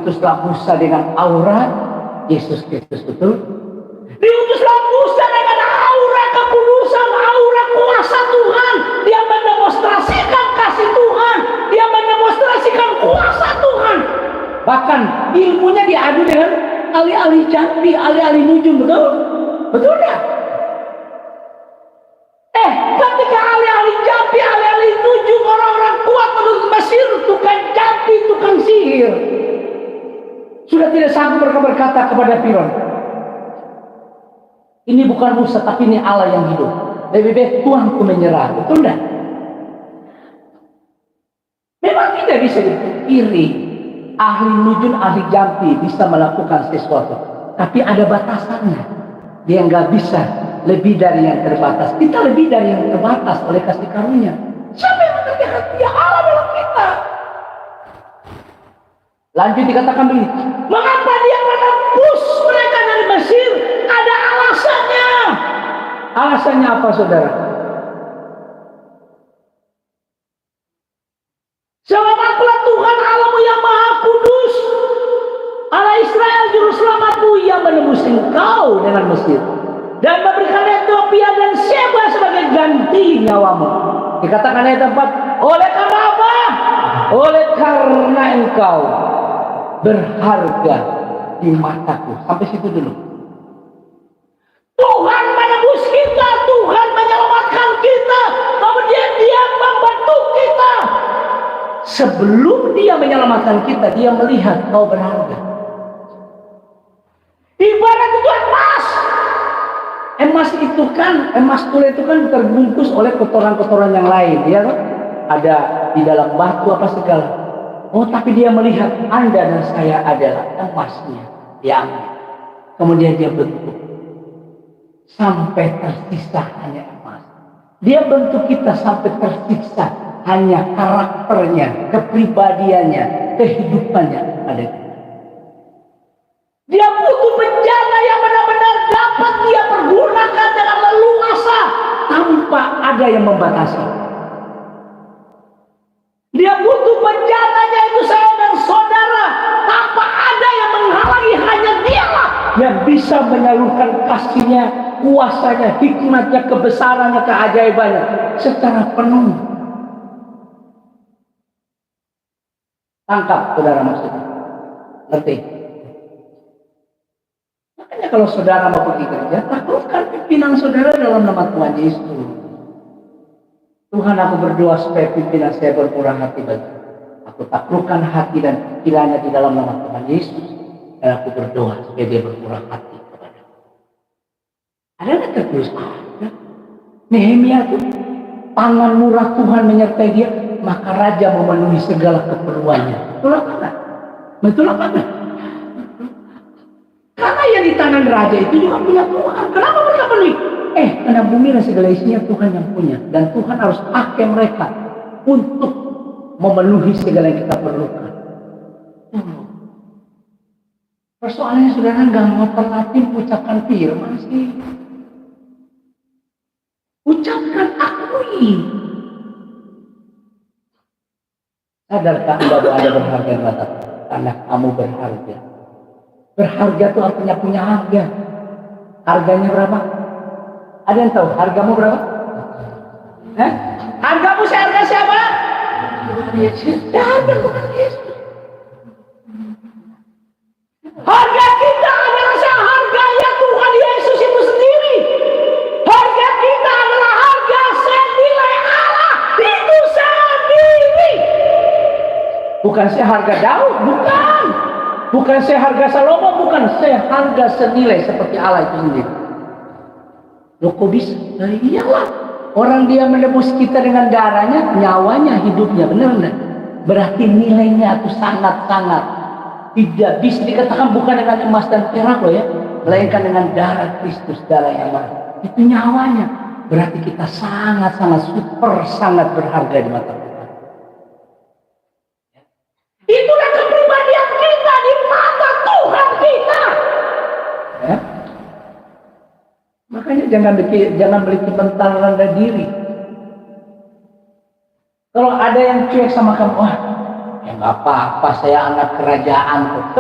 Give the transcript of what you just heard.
Diutuslah Musa dengan aura Yesus Kristus, betul? Diutuslah Musa dengan aura kekudusan, aura kuasa Tuhan. Dia mendemonstrasikan kasih Tuhan, dia mendemonstrasikan kuasa Tuhan. Bahkan ilmunya diadu dengan ahli-ahli jambi, ahli-ahli nujum, betul? Betul enggak? Ketika ahli-ahli jambi, ahli-ahli nujum, orang-orang kuat menurut Mesir, tukang jambi, tukang sihir, sudah tidak sanggup mereka berkata kepada Firaun, ini bukan Musa, tapi ini Allah yang hidup. Lebih baik Tuhanku menyerah. Betul enggak? Memang tidak bisa dipungkiri ahli nujum, ahli jambi bisa melakukan sesuatu, tapi ada batasannya. Dia nggak bisa lebih dari yang terbatas. Kita lebih dari yang terbatas oleh kasih karunia. Siapa yang mengerti hati Allah dalam kita? Lanjut dikatakan begini, mengapa dia menembus mereka dari Mesir? Ada alasannya. Alasannya apa, saudara? Selamatlah Tuhan Allahmu yang Maha Kudus, Allah Israel juru selamatmu, yang menembus engkau dengan Mesir dan memberikan Ethiopia dan Sheba sebagai ganti nyawamu. Dikatakan ayat 4, oleh karena apa? Oleh karena engkau berharga di mataku. Sampai situ dulu. Tuhan menebus kita, Tuhan menyelamatkan kita, kemudian dia membantu kita. Sebelum dia menyelamatkan kita, dia melihat kau berharga. Ibarat itu emas. Emas tulen itu kan terbungkus oleh kotoran-kotoran yang lain, ya kan? Ada di dalam batu apa segala. Oh, tapi dia melihat Anda dan saya adalah emasnya. Dia ambil. Kemudian dia bentuk. Sampai tersisa hanya emas. Dia bentuk kita sampai tersisa hanya karakternya, kepribadiannya, kehidupannya ada. Dia butuh bencana yang benar-benar dapat dia pergunakan dengan leluasa tanpa ada yang membatasi. Dia butuh bencananya itu saya dan saudara tanpa ada yang menghalangi, hanya dialah yang bisa menyalurkan kasihnya, kuasanya, hikmatnya, kebesarannya, keajaibannya secara penuh. Tangkap saudara maksudnya? Ngerti? Makanya kalau saudara mau pergi kerja, taklukkan pimpinan saudara dalam nama Tuhan Yesus. Tuhan, aku berdoa supaya pimpinan saya bermurah hati bagi. Aku taklukkan hati dan pikirannya di dalam nama Tuhan Yesus. Dan aku berdoa supaya dia bermurah hati kepada. Ada nggak tertulis? Ada. Nehemia itu tangan murah Tuhan menyertai dia, maka raja memenuhi segala keperluannya. Betul apa enggak? Betul apa enggak? Karena yang di tangan raja itu juga punya Tuhan. Kenapa mereka penuhi? Karena bumi dan segala isinya Tuhan yang punya. Dan Tuhan harus pakai mereka untuk memenuhi segala yang kita perlukan. Persoalannya saudara nggak mau terlatih ucapkan firman sih. Ucapkan, akui. Sadarkah Anda bahwa Anda berharga di mata Tuhan? Karena kamu berharga. Berharga itu artinya punya harga. Harganya berapa? Ada yang tahu hargamu berapa? Hargamu seharga siapa? Harga bukan Yesus. Harga kita adalah seharganya Tuhan Yesus itu sendiri. Harga kita adalah harga senilai Allah itu sendiri. Bukan seharga Daud, bukan. Bukan seharga Salomo, bukan seharga senilai seperti Allah itu sendiri. Loh kok bisa? Nah, iyalah. Orang dia menebus kita dengan darahnya, nyawanya, hidupnya, benar enggak? Berarti nilainya itu sangat-sangat tidak bisa dikatakan bukan dengan emas dan perak loh ya, melainkan dengan darah Kristus, darah yang mahal. Itu nyawanya. Berarti kita sangat-sangat super, sangat berharga di mata Tuhan. Itulah kepribadian kita di mata Tuhan kita. Ya. Makanya jangan memiliki mental rendah diri. Kalau ada yang cuek sama kamu, wah Ya nggak apa-apa, saya anak kerajaan kok.